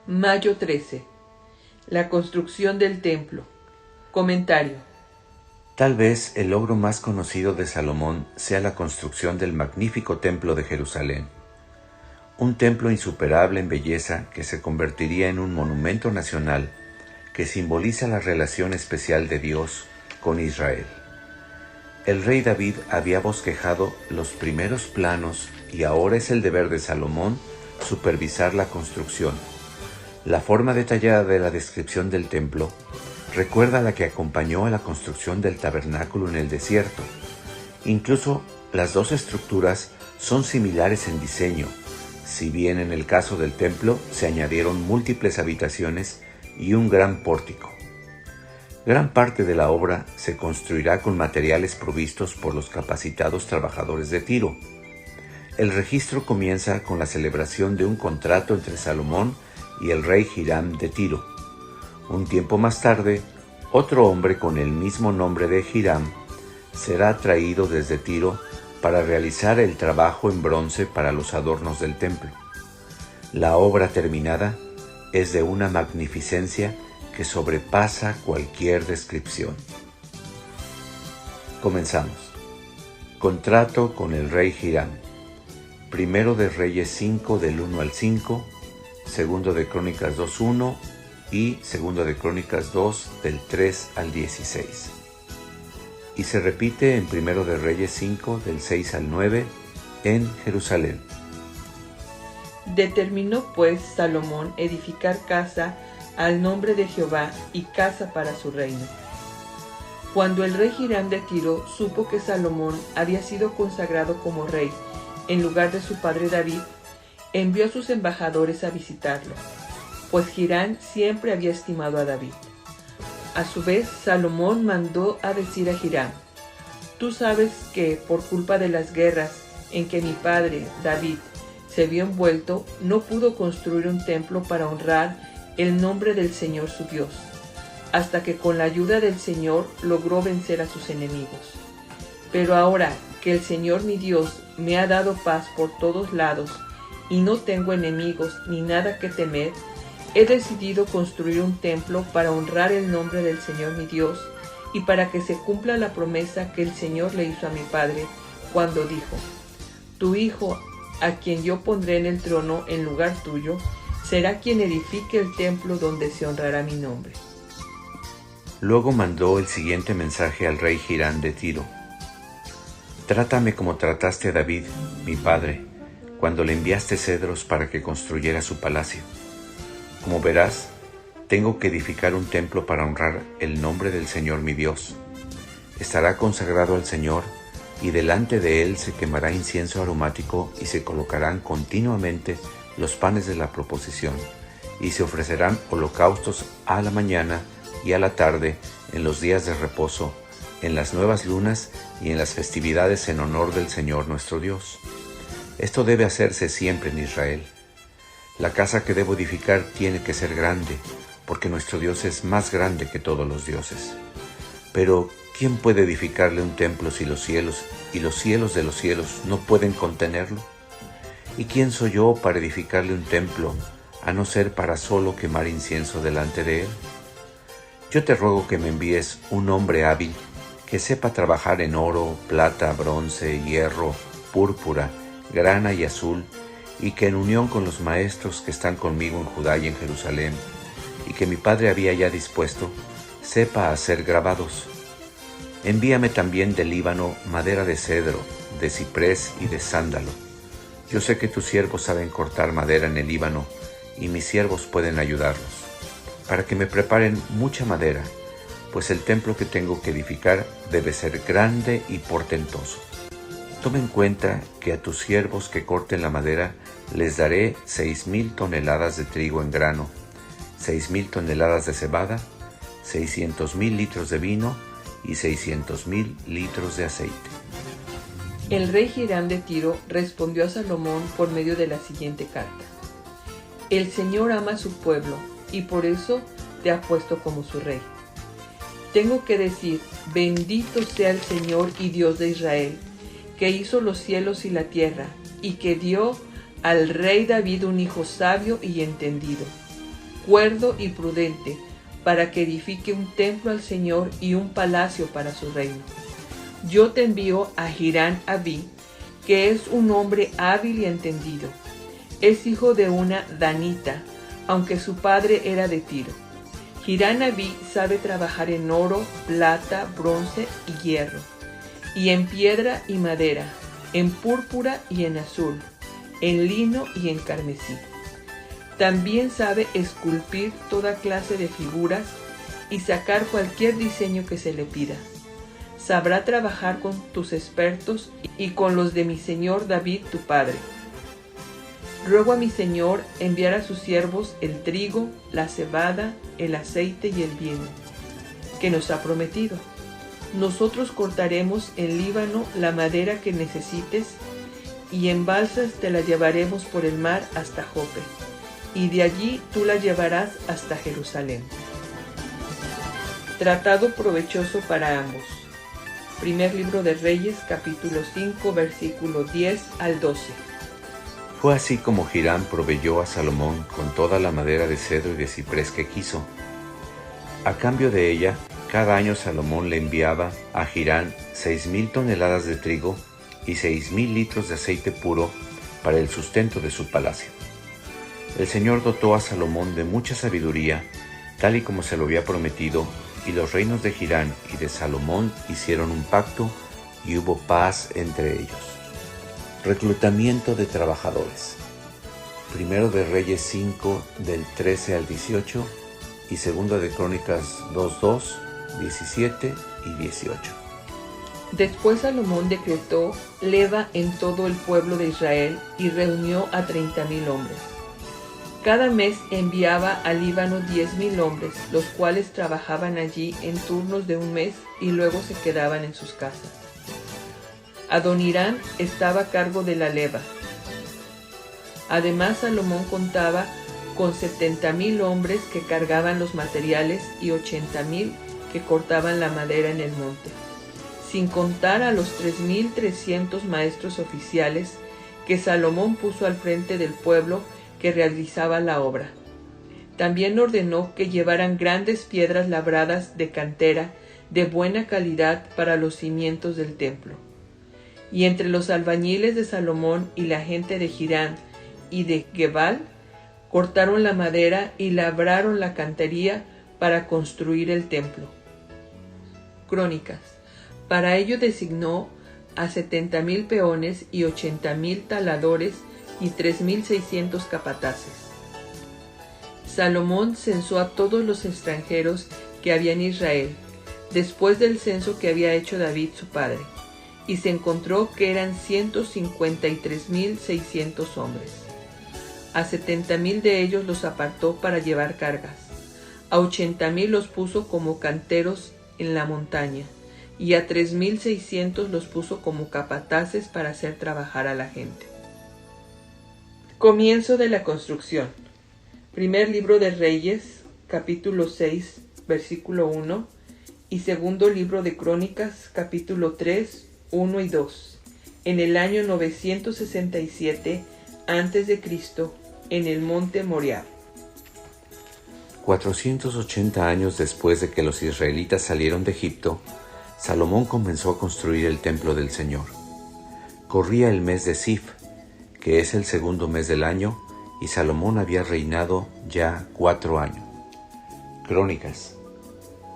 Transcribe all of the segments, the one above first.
Mayo 13. La construcción del templo. Comentario. Tal vez el logro más conocido de Salomón sea la construcción del magnífico templo de Jerusalén. Un templo insuperable en belleza que se convertiría en un monumento nacional que simboliza la relación especial de Dios con Israel. El rey David había bosquejado los primeros planos y ahora es el deber de Salomón supervisar la construcción. La forma detallada de la descripción del templo recuerda a la que acompañó a la construcción del tabernáculo en el desierto. Incluso las dos estructuras son similares en diseño, si bien en el caso del templo se añadieron múltiples habitaciones y un gran pórtico. Gran parte de la obra se construirá con materiales provistos por los capacitados trabajadores de Tiro. El registro comienza con la celebración de un contrato entre Salomón y el rey Hiram de Tiro. Un tiempo más tarde, otro hombre con el mismo nombre de Hiram será traído desde Tiro para realizar el trabajo en bronce para los adornos del templo. La obra terminada es de una magnificencia que sobrepasa cualquier descripción. Comenzamos. Contrato con el rey Hiram. Primero de Reyes 5 del 1 al 5, Segundo de Crónicas 2:1 y Segundo de Crónicas 2 del 3 al 16. Y se repite en Primero de Reyes 5 del 6 al 9 en Jerusalén. Determinó pues Salomón edificar casa al nombre de Jehová y casa para su reino. Cuando el rey Hiram de Tiro supo que Salomón había sido consagrado como rey en lugar de su padre David, envió a sus embajadores a visitarlo, pues Hiram siempre había estimado a David. A su vez, Salomón mandó a decir a Hiram: «Tú sabes que, por culpa de las guerras en que mi padre, David, se vio envuelto, no pudo construir un templo para honrar el nombre del Señor su Dios, hasta que con la ayuda del Señor logró vencer a sus enemigos. Pero ahora que el Señor mi Dios me ha dado paz por todos lados y no tengo enemigos ni nada que temer, he decidido construir un templo para honrar el nombre del Señor mi Dios y para que se cumpla la promesa que el Señor le hizo a mi padre cuando dijo: tu hijo, a quien yo pondré en el trono en lugar tuyo, será quien edifique el templo donde se honrará mi nombre». Luego mandó el siguiente mensaje al rey Hiram de Tiro: «Trátame como trataste a David, mi padre, cuando le enviaste cedros para que construyera su palacio. Como verás, tengo que edificar un templo para honrar el nombre del Señor mi Dios. Estará consagrado al Señor, y delante de él se quemará incienso aromático y se colocarán continuamente los panes de la proposición, y se ofrecerán holocaustos a la mañana y a la tarde en los días de reposo, en las nuevas lunas y en las festividades en honor del Señor nuestro Dios. Esto debe hacerse siempre en Israel. La casa que debo edificar tiene que ser grande, porque nuestro Dios es más grande que todos los dioses. Pero, ¿quién puede edificarle un templo si los cielos y los cielos de los cielos no pueden contenerlo? ¿Y quién soy yo para edificarle un templo, a no ser para solo quemar incienso delante de él? Yo te ruego que me envíes un hombre hábil, que sepa trabajar en oro, plata, bronce, hierro, púrpura, grana y azul, y que en unión con los maestros que están conmigo en Judá y en Jerusalén, y que mi padre había ya dispuesto, sepa hacer grabados. Envíame también del Líbano madera de cedro, de ciprés y de sándalo. Yo sé que tus siervos saben cortar madera en el Líbano, y mis siervos pueden ayudarlos, para que me preparen mucha madera, pues el templo que tengo que edificar debe ser grande y portentoso. Toma en cuenta que a tus siervos que corten la madera les daré 6,000 toneladas de trigo en grano, 6,000 toneladas de cebada, 600,000 litros de vino y 600,000 litros de aceite». El rey Hiram de Tiro respondió a Salomón por medio de la siguiente carta: «El Señor ama a su pueblo y por eso te ha puesto como su rey. Tengo que decir: bendito sea el Señor y Dios de Israel, que hizo los cielos y la tierra, y que dio al rey David un hijo sabio y entendido, cuerdo y prudente, para que edifique un templo al Señor y un palacio para su reino. Yo te envío a Hirán Abí, que es un hombre hábil y entendido. Es hijo de una danita, aunque su padre era de Tiro. Hirán Abí sabe trabajar en oro, plata, bronce y hierro, y en piedra y madera, en púrpura y en azul, en lino y en carmesí. También sabe esculpir toda clase de figuras y sacar cualquier diseño que se le pida. Sabrá trabajar con tus expertos y con los de mi señor David tu padre. Ruego a mi señor enviar a sus siervos el trigo, la cebada, el aceite y el vino, que nos ha prometido. Nosotros cortaremos en Líbano la madera que necesites, y en balsas te la llevaremos por el mar hasta Jope, y de allí tú la llevarás hasta Jerusalén. Tratado provechoso para ambos. Primer libro de Reyes, capítulo 5, versículo 10 al 12. Fue así como Hiram proveyó a Salomón con toda la madera de cedro y de ciprés que quiso. A cambio de ella, cada año Salomón le enviaba a Hiram 6,000 toneladas de trigo y 6,000 litros de aceite puro para el sustento de su palacio. El Señor dotó a Salomón de mucha sabiduría, tal y como se lo había prometido, y los reinos de Hiram y de Salomón hicieron un pacto y hubo paz entre ellos. Reclutamiento de trabajadores. Primero de Reyes 5, del 13 al 18, y Segunda de Crónicas 2:2, 17 y 18. Después Salomón decretó leva en todo el pueblo de Israel y reunió a 30,000 hombres. Cada mes enviaba al Líbano 10,000 hombres, los cuales trabajaban allí en turnos de un mes y luego se quedaban en sus casas. Adonirán estaba a cargo de la leva. Además, Salomón contaba con 70,000 hombres que cargaban los materiales y 80,000 que cortaban la madera en el monte, sin contar a los 3,300 maestros oficiales que Salomón puso al frente del pueblo que realizaba la obra. También ordenó que llevaran grandes piedras labradas de cantera de buena calidad para los cimientos del templo. Y entre los albañiles de Salomón y la gente de Hiram y de Gebal, cortaron la madera y labraron la cantería para construir el templo. Crónicas. Para ello designó a 70,000 peones y 80,000 taladores y 3,600 capataces. Salomón censó a todos los extranjeros que había en Israel, después del censo que había hecho David su padre, y se encontró que eran 153,600 hombres. A 70,000 de ellos los apartó para llevar cargas, a 80,000 los puso como canteros en la montaña, y a 3,600 los puso como capataces para hacer trabajar a la gente. Comienzo de la construcción. Primer libro de Reyes, capítulo 6, versículo 1, y segundo libro de Crónicas, capítulo 3, 1 y 2. En el año 967 a.C., en el monte Moriah. 480 años después de que los israelitas salieron de Egipto, Salomón comenzó a construir el templo del Señor. Corría el mes de Sif, que es el segundo mes del año, y Salomón había reinado ya 4 años. Crónicas.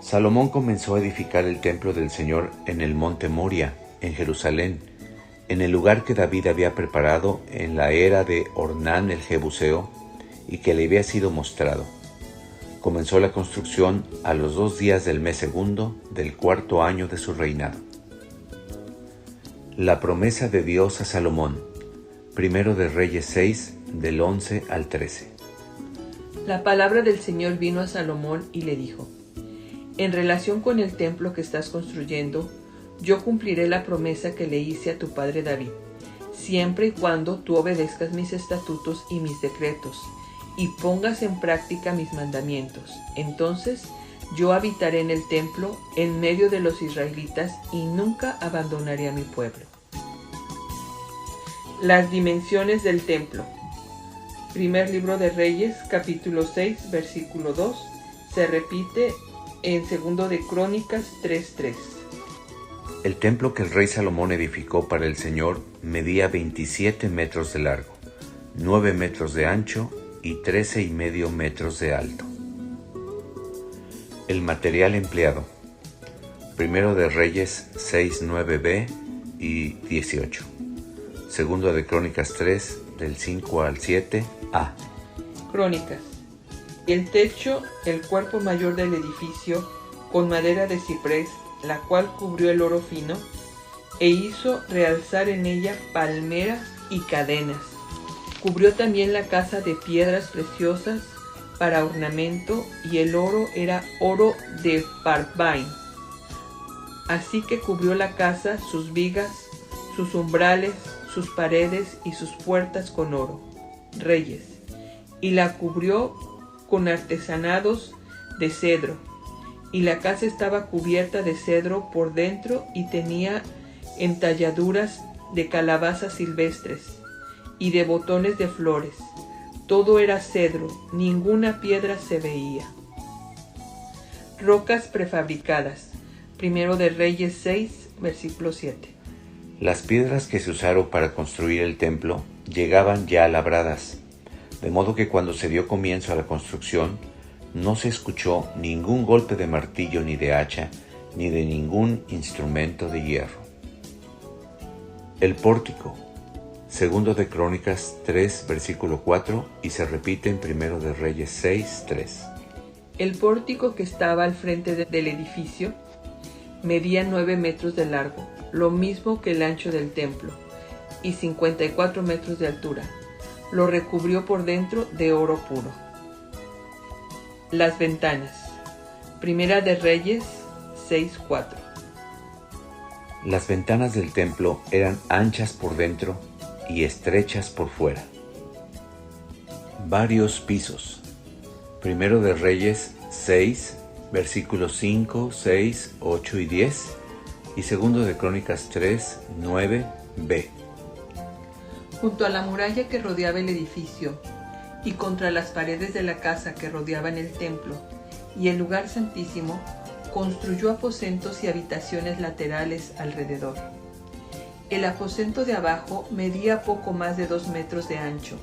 Salomón comenzó a edificar el templo del Señor en el monte Moria, en Jerusalén, en el lugar que David había preparado en la era de Ornán el Jebuseo y que le había sido mostrado. Comenzó la construcción a los 2 días del mes segundo del 4º año de su reinado. La promesa de Dios a Salomón. Primero de Reyes 6, del 11 al 13. La palabra del Señor vino a Salomón y le dijo: en relación con el templo que estás construyendo, yo cumpliré la promesa que le hice a tu padre David, siempre y cuando tú obedezcas mis estatutos y mis decretos, y pongas en práctica mis mandamientos. Entonces yo habitaré en el templo en medio de los israelitas y nunca abandonaré a mi pueblo. Las dimensiones del templo. Primer libro de Reyes, capítulo 6, versículo 2. Se repite en segundo de Crónicas 3:3. El templo que el rey Salomón edificó para el Señor medía 27 metros de largo, 9 metros de ancho y 13,5 metros de alto. El material empleado. Primero de Reyes 6:9b y 18. Segundo de Crónicas 3, del 5 al 7a. Crónicas. El techo, el cuerpo mayor del edificio, con madera de ciprés, la cual cubrió el oro fino, e hizo realzar en ella palmeras y cadenas. Cubrió también la casa de piedras preciosas para ornamento, y el oro era oro de Parvaim. Así que cubrió la casa, sus vigas, sus umbrales, sus paredes y sus puertas con oro. Reyes. Y la cubrió con artesanados de cedro, y la casa estaba cubierta de cedro por dentro y tenía entalladuras de calabazas silvestres y de botones de flores. Todo era cedro, ninguna piedra se veía. Rocas prefabricadas. Primero de Reyes 6, versículo 7. Las piedras que se usaron para construir el templo llegaban ya labradas, de modo que cuando se dio comienzo a la construcción, no se escuchó ningún golpe de martillo ni de hacha, ni de ningún instrumento de hierro. El pórtico. Segundo de Crónicas 3, versículo 4, y se repite en Primero de Reyes 6, 3. El pórtico que estaba al frente del edificio medía 9 metros de largo, lo mismo que el ancho del templo, y 54 metros de altura. Lo recubrió por dentro de oro puro. Las ventanas. Primera de Reyes 6:4. Las ventanas del templo eran anchas por dentro y estrechas por fuera. Varios pisos. Primero de Reyes 6, versículos 5, 6, 8 y 10, y segundo de Crónicas 3, 9b. Junto a la muralla que rodeaba el edificio, y contra las paredes de la casa que rodeaban el templo y el lugar santísimo, construyó aposentos y habitaciones laterales alrededor. El aposento de abajo medía poco más de 2 metros de ancho.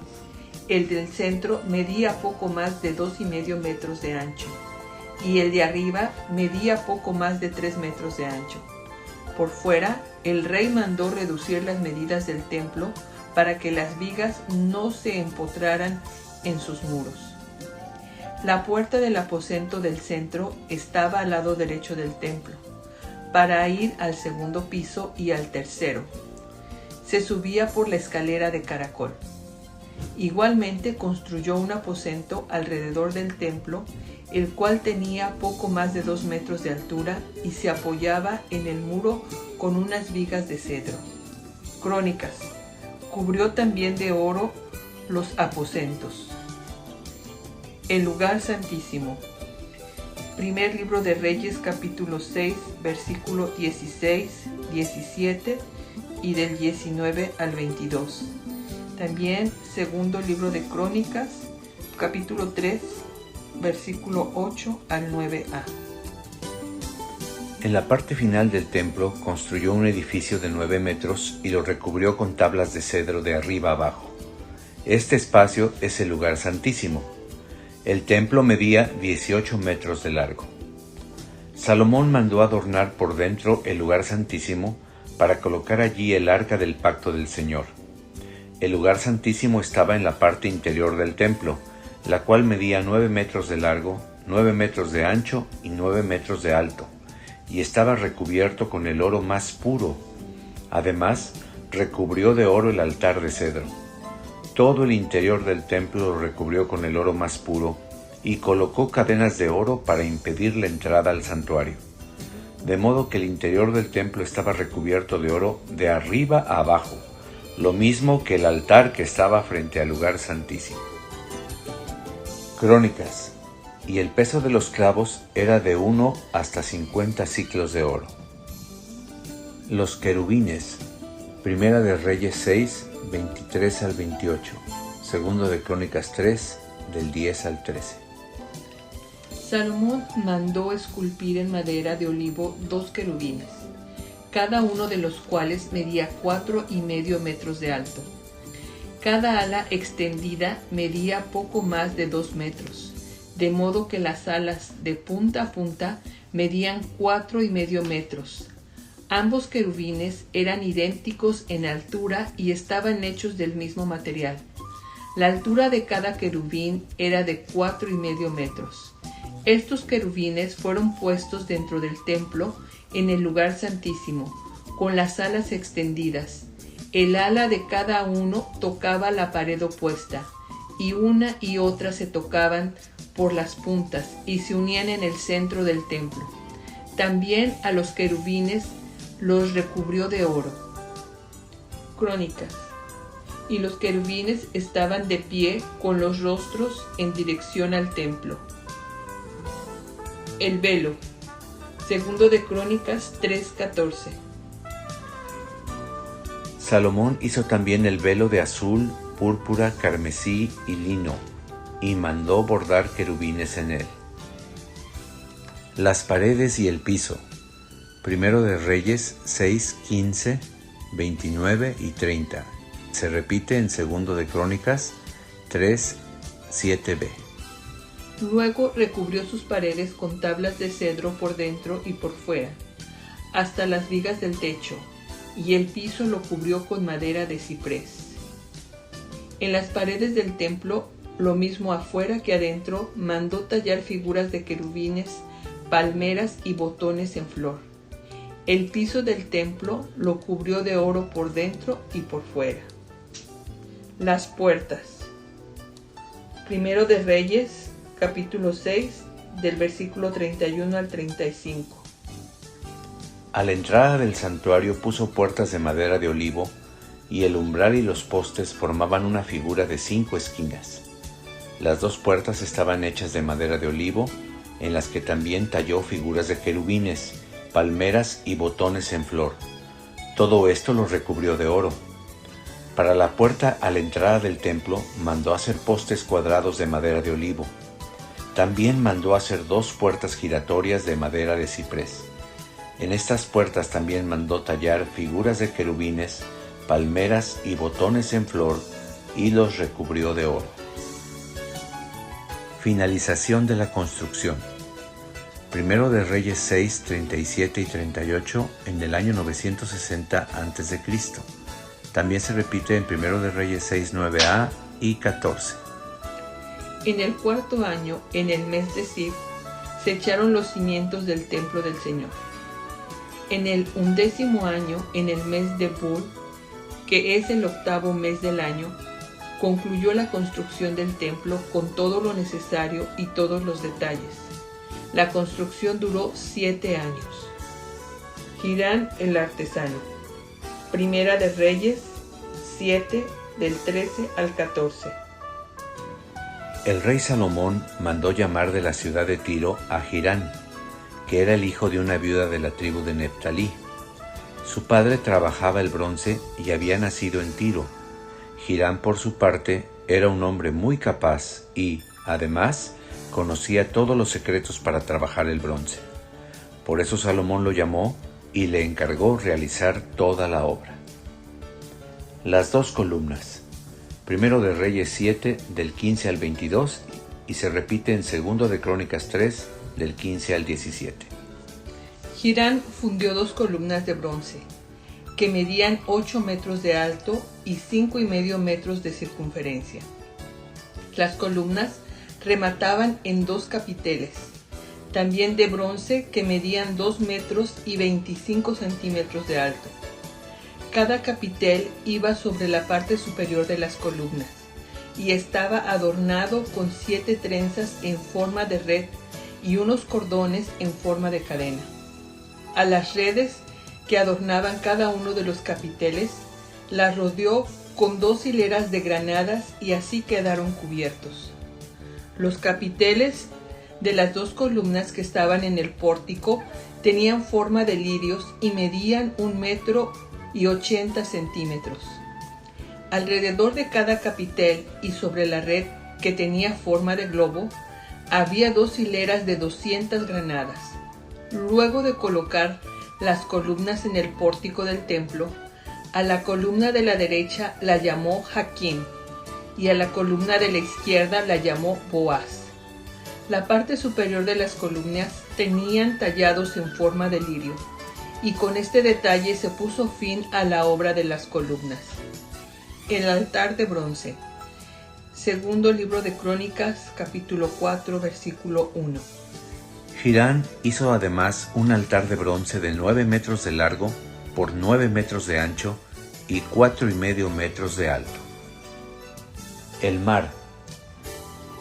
El del centro medía poco más de 2,5 metros de ancho, y el de arriba medía poco más de 3 metros de ancho. Por fuera, el rey mandó reducir las medidas del templo para que las vigas no se empotraran en sus muros. La puerta del aposento del centro estaba al lado derecho del templo, para ir al segundo piso y al tercero. Se subía por la escalera de caracol. Igualmente construyó un aposento alrededor del templo, el cual tenía poco más de 2 metros de altura y se apoyaba en el muro con unas vigas de cedro. Crónicas. Cubrió también de oro los aposentos. El lugar santísimo. Primer libro de Reyes, capítulo 6, versículo 16, 17 y del 19 al 22. También segundo libro de Crónicas, capítulo 3, versículo 8 al 9a. En la parte final del templo construyó un edificio de 9 metros y lo recubrió con tablas de cedro de arriba abajo. Este espacio es el lugar santísimo. El templo medía 18 metros de largo. Salomón mandó adornar por dentro el lugar santísimo para colocar allí el arca del pacto del Señor. El lugar santísimo estaba en la parte interior del templo, la cual medía 9 metros de largo, 9 metros de ancho y 9 metros de alto, y estaba recubierto con el oro más puro. Además, recubrió de oro el altar de cedro. Todo el interior del templo lo recubrió con el oro más puro y colocó cadenas de oro para impedir la entrada al santuario. De modo que el interior del templo estaba recubierto de oro de arriba a abajo, lo mismo que el altar que estaba frente al lugar santísimo. Crónicas. Y el peso de los clavos era de 1 hasta 50 siclos de oro. Los querubines. Primera de Reyes 6, 23 al 28. Segundo de Crónicas 3, del 10 al 13. Salomón mandó esculpir en madera de olivo 2 querubines, cada uno de los cuales medía 4,5 metros de alto. Cada ala extendida medía poco más de 2 metros, de modo que las alas de punta a punta medían 4,5 metros. Ambos querubines eran idénticos en altura y estaban hechos del mismo material. La altura de cada querubín era de 4,5 metros. Estos querubines fueron puestos dentro del templo en el lugar santísimo, con las alas extendidas. El ala de cada uno tocaba la pared opuesta, y una y otra se tocaban por las puntas y se unían en el centro del templo. También a los querubines los recubrió de oro. Crónicas. Y los querubines estaban de pie con los rostros en dirección al templo. El velo. Segundo de Crónicas 3:14. Salomón hizo también el velo de azul, púrpura, carmesí y lino, y mandó bordar querubines en él. Las paredes y el piso. Primero de Reyes 6, 15, 29 y 30. Se repite en Segundo de Crónicas 3, 7b. Luego recubrió sus paredes con tablas de cedro por dentro y por fuera, hasta las vigas del techo, y el piso lo cubrió con madera de ciprés. En las paredes del templo, lo mismo afuera que adentro, mandó tallar figuras de querubines, palmeras y botones en flor. El piso del templo lo cubrió de oro por dentro y por fuera. Las puertas. Primero de Reyes, capítulo 6, del versículo 31 al 35. A la entrada del santuario puso puertas de madera de olivo, y el umbral y los postes formaban una figura de 5 esquinas. Las 2 puertas estaban hechas de madera de olivo, en las que también talló figuras de querubines, palmeras y botones en flor. Todo esto lo recubrió de oro. Para la puerta a la entrada del templo mandó hacer postes cuadrados de madera de olivo. También mandó hacer 2 puertas giratorias de madera de ciprés. En estas puertas también mandó tallar figuras de querubines, palmeras y botones en flor, y los recubrió de oro. Finalización de la construcción. Primero de Reyes 6, 37 y 38 en el año 960 a.C. También se repite en Primero de Reyes 6, 9a y 14. En el 4º año, en el mes de Sif, se echaron los cimientos del templo del Señor. En el 11º año, en el mes de Bul, que es el 8º mes del año, concluyó la construcción del templo con todo lo necesario y todos los detalles. La construcción duró 7 años. Hiram el artesano. Primera de Reyes 7, del 13 al 14. El rey Salomón mandó llamar de la ciudad de Tiro a Hiram, que era el hijo de una viuda de la tribu de Neftalí. Su padre trabajaba el bronce y había nacido en Tiro. Hiram, por su parte, era un hombre muy capaz y, además, conocía todos los secretos para trabajar el bronce. Por eso Salomón lo llamó y le encargó realizar toda la obra. Las 2 columnas. Primero de Reyes 7, del 15 al 22, y se repite en Segundo de Crónicas 3, del 15 al 17. Hiram fundió 2 columnas de bronce, que medían 8 metros de alto y 5,5 metros de circunferencia. Las columnas remataban en 2 capiteles, también de bronce, que medían 2 metros y 25 centímetros de alto. Cada capitel iba sobre la parte superior de las columnas y estaba adornado con 7 trenzas en forma de red y unos cordones en forma de cadena. A las redes que adornaban cada uno de los capiteles las rodeó con 2 hileras de granadas y así quedaron cubiertos. Los capiteles de las 2 columnas que estaban en el pórtico tenían forma de lirios y medían 1,80 metros. Alrededor de cada capitel y sobre la red, que tenía forma de globo, había 2 hileras de 200 granadas. Luego de colocar las columnas en el pórtico del templo, a la columna de la derecha la llamó Jaquín y a la columna de la izquierda la llamó Boaz. La parte superior de las columnas tenían tallados en forma de lirio, y con este detalle se puso fin a la obra de las columnas. El altar de bronce. Segundo libro de Crónicas, capítulo 4, versículo 1. Hirán hizo además un altar de bronce de 9 metros de largo por 9 metros de ancho y 4,5 metros de alto. El mar.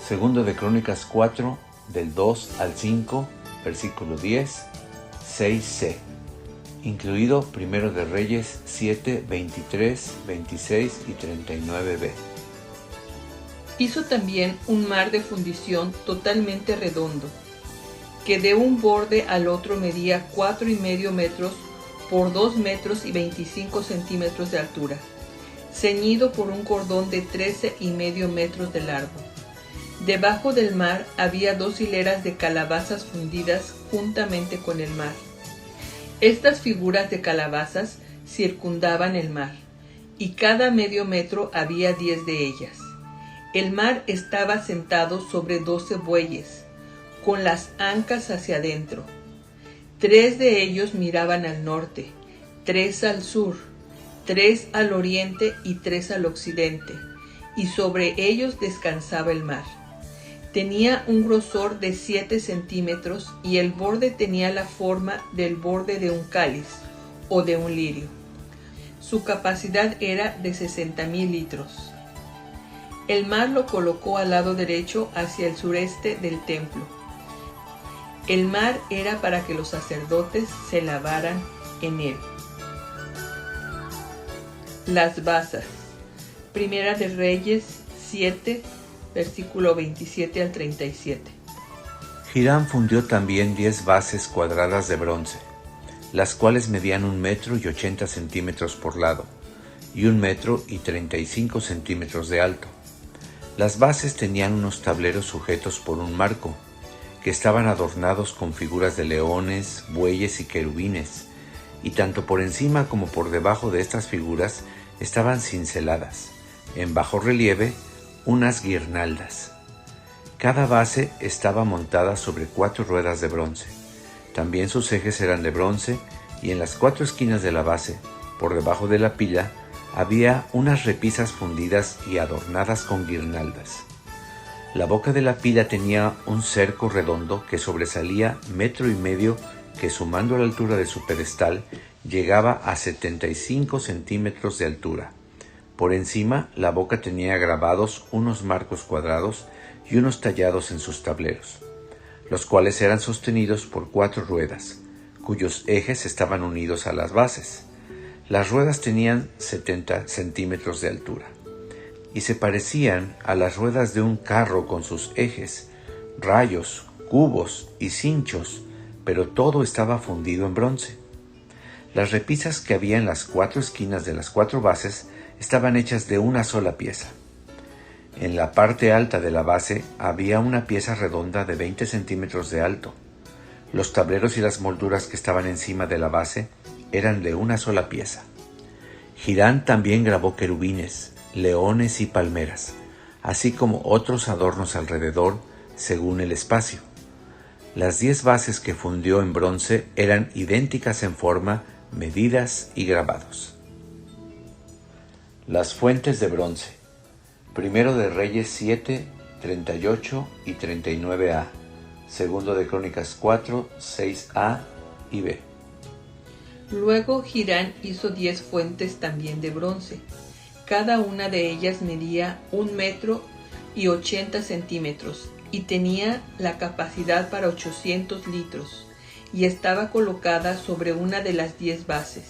Segundo de Crónicas 4, del 2 al 5, versículo 10, 6c. Incluido Primero de Reyes 7, 23, 26 y 39b. Hizo también un mar de fundición totalmente redondo, que de un borde al otro medía 4,5 metros por 2 metros y 25 centímetros de altura, ceñido por un cordón de 13,5 metros de largo. Debajo del mar había 2 hileras de calabazas fundidas juntamente con el mar. Estas figuras de calabazas circundaban el mar, y cada medio metro había 10 de ellas. El mar estaba sentado sobre 12 bueyes, con las ancas hacia adentro. 3 de ellos miraban al norte, 3 al sur, 3 al oriente y 3 al occidente, y sobre ellos descansaba el mar. Tenía un grosor de 7 centímetros y el borde tenía la forma del borde de un cáliz o de un lirio. Su capacidad era de 60,000 litros. El mar lo colocó al lado derecho hacia el sureste del templo. El mar era para que los sacerdotes se lavaran en él. Las basas. Primera de Reyes 7, versículo 27 al 37. Hirán fundió también 10 bases cuadradas de bronce, las cuales medían 1 metro y 80 centímetros por lado, y 1 metro y 35 centímetros de alto. Las bases tenían unos tableros sujetos por un marco, que estaban adornados con figuras de leones, bueyes y querubines, y tanto por encima como por debajo de estas figuras estaban cinceladas, en bajo relieve, unas guirnaldas. Cada base estaba montada sobre 4 ruedas de bronce. También sus ejes eran de bronce, y en las 4 esquinas de la base, por debajo de la pila, había unas repisas fundidas y adornadas con guirnaldas. La boca de la pila tenía un cerco redondo que sobresalía 1,5 metros, que sumando la altura de su pedestal llegaba a 75 centímetros de altura. Por encima, la boca tenía grabados unos marcos cuadrados y unos tallados en sus tableros, los cuales eran sostenidos por 4 ruedas, cuyos ejes estaban unidos a las bases. Las ruedas tenían 70 centímetros de altura, y se parecían a las ruedas de un carro con sus ejes, rayos, cubos y cinchos, pero todo estaba fundido en bronce. Las repisas que había en las 4 esquinas de las 4 bases estaban hechas de una sola pieza. En la parte alta de la base había una pieza redonda de 20 centímetros de alto. Los tableros y las molduras que estaban encima de la base eran de una sola pieza. Hirán también grabó querubines, leones y palmeras, así como otros adornos alrededor, según el espacio. Las 10 bases que fundió en bronce eran idénticas en forma, medidas y grabados. Las fuentes de bronce. Primero de Reyes 7, 38 y 39a. Segundo de Crónicas 4, 6a y b. Luego Hirán hizo 10 fuentes también de bronce. Cada una de ellas medía 1 metro y 80 centímetros y tenía la capacidad para 800 litros y estaba colocada sobre una de las 10 bases.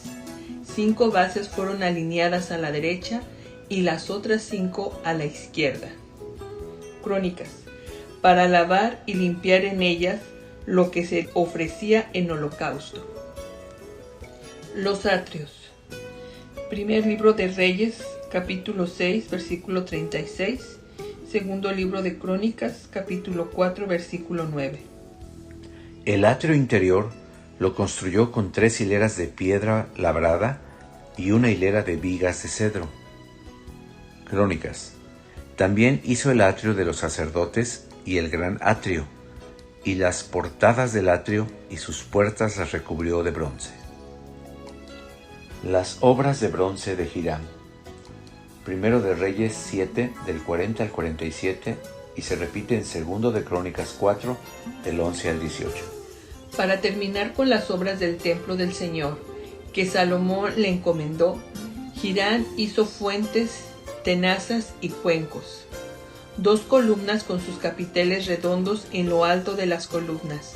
5 bases fueron alineadas a la derecha y las otras 5 a la izquierda. Crónicas. Para lavar y limpiar en ellas lo que se ofrecía en holocausto. Los atrios. Primer libro de Reyes, capítulo 6, versículo 36. Segundo libro de Crónicas, capítulo 4, versículo 9. El atrio interior lo construyó con 3 hileras de piedra labrada y una hilera de vigas de cedro. Crónicas. También hizo el atrio de los sacerdotes y el gran atrio, y las portadas del atrio y sus puertas las recubrió de bronce. Las obras de bronce de Hiram. Primero de Reyes 7, del 40 al 47, y se repite en Segundo de Crónicas 4, del 11 al 18. Para terminar con las obras del templo del Señor, que Salomón le encomendó, Hiram hizo fuentes, tenazas y cuencos, 2 columnas con sus capiteles redondos en lo alto de las columnas,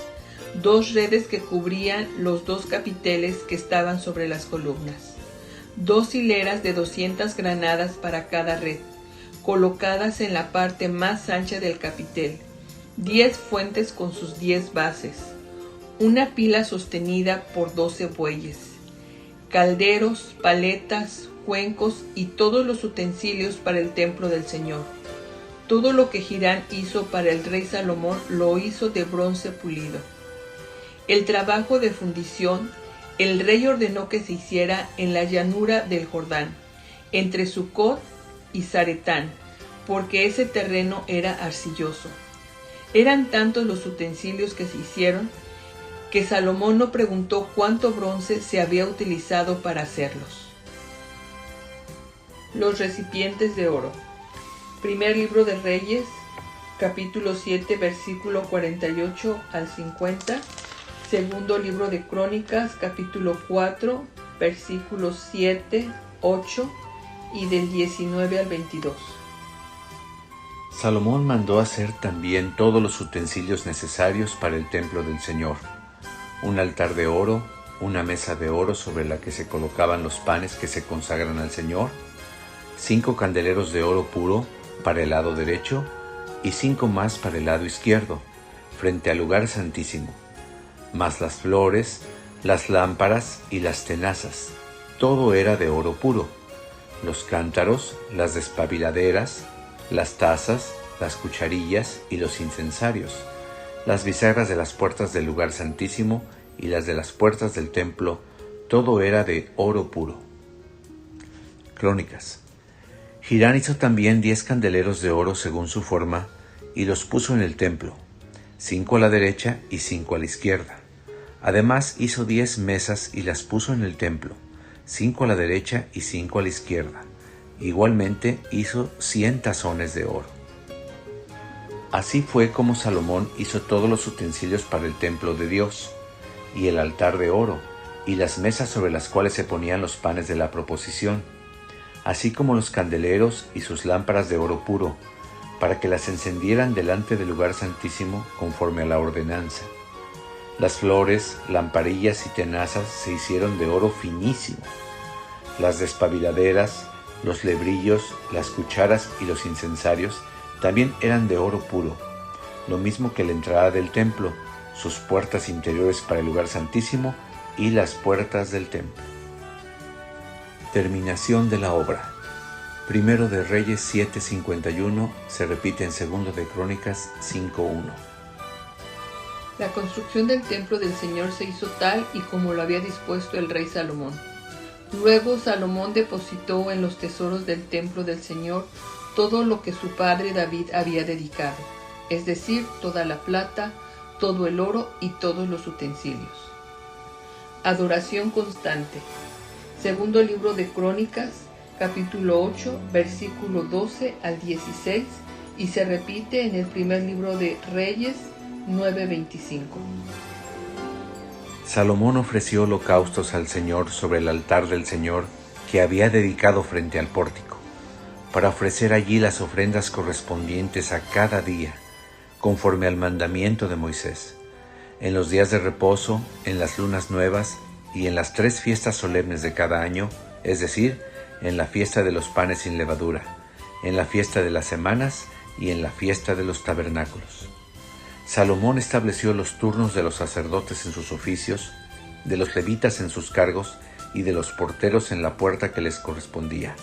2 redes que cubrían los 2 capiteles que estaban sobre las columnas, 2 hileras de 200 granadas para cada red, colocadas en la parte más ancha del capitel, 10 fuentes con sus 10 bases, una pila sostenida por 12 bueyes, calderos, paletas, cuencos y todos los utensilios para el templo del Señor. Todo lo que Hiram hizo para el rey Salomón lo hizo de bronce pulido. El trabajo de fundición, el rey ordenó que se hiciera en la llanura del Jordán, entre Sucot y Zaretán, porque ese terreno era arcilloso. Eran tantos los utensilios que se hicieron, que Salomón no preguntó cuánto bronce se había utilizado para hacerlos. Los recipientes de oro. Primer libro de Reyes, capítulo 7, versículo 48 al 50. Segundo libro de Crónicas, capítulo 4, versículos 7, 8 y del 19 al 22. Salomón mandó hacer también todos los utensilios necesarios para el templo del Señor: un altar de oro, una mesa de oro sobre la que se colocaban los panes que se consagran al Señor, 5 candeleros de oro puro para el lado derecho y 5 más para el lado izquierdo, frente al lugar santísimo, más las flores, las lámparas y las tenazas. Todo era de oro puro: los cántaros, las despabiladeras, las tazas, las cucharillas y los incensarios, las bisagras de las puertas del lugar santísimo y las de las puertas del templo. Todo era de oro puro. Crónicas. Hiram hizo también 10 candeleros de oro según su forma, y los puso en el templo, 5 a la derecha y 5 a la izquierda. Además hizo 10 mesas y las puso en el templo, 5 a la derecha y 5 a la izquierda. Igualmente hizo 100 tazones de oro. Así fue como Salomón hizo todos los utensilios para el templo de Dios, y el altar de oro, y las mesas sobre las cuales se ponían los panes de la proposición, así como los candeleros y sus lámparas de oro puro, para que las encendieran delante del lugar santísimo conforme a la ordenanza. Las flores, lamparillas y tenazas se hicieron de oro finísimo. Las despabiladeras, los lebrillos, las cucharas y los incensarios también eran de oro puro, lo mismo que la entrada del templo, sus puertas interiores para el lugar santísimo y las puertas del templo. Terminación de la obra. Primero de Reyes 7:51 se repite en Segundo de Crónicas 5:1. La construcción del templo del Señor se hizo tal y como lo había dispuesto el rey Salomón. Luego Salomón depositó en los tesoros del templo del Señor todo lo que su padre David había dedicado, es decir, toda la plata, todo el oro y todos los utensilios. Adoración constante. Segundo libro de Crónicas, capítulo 8, versículo 12 al 16, y se repite en el primer libro de Reyes 9:25. Salomón ofreció holocaustos al Señor sobre el altar del Señor que había dedicado frente al pórtico, para ofrecer allí las ofrendas correspondientes a cada día, conforme al mandamiento de Moisés, en los días de reposo, en las lunas nuevas y en las 3 fiestas solemnes de cada año, es decir, en la fiesta de los panes sin levadura, en la fiesta de las semanas y en la fiesta de los tabernáculos. Salomón estableció los turnos de los sacerdotes en sus oficios, de los levitas en sus cargos y de los porteros en la puerta que les correspondía,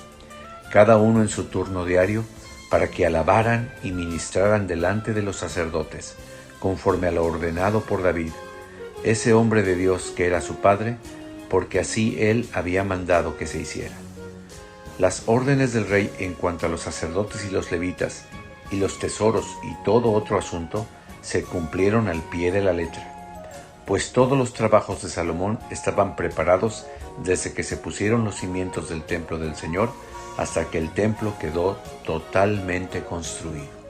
cada uno en su turno diario, para que alabaran y ministraran delante de los sacerdotes, conforme a lo ordenado por David, ese hombre de Dios que era su padre, porque así él había mandado que se hiciera. Las órdenes del rey en cuanto a los sacerdotes y los levitas, y los tesoros y todo otro asunto, se cumplieron al pie de la letra, pues todos los trabajos de Salomón estaban preparados desde que se pusieron los cimientos del templo del Señor hasta que el templo quedó totalmente construido.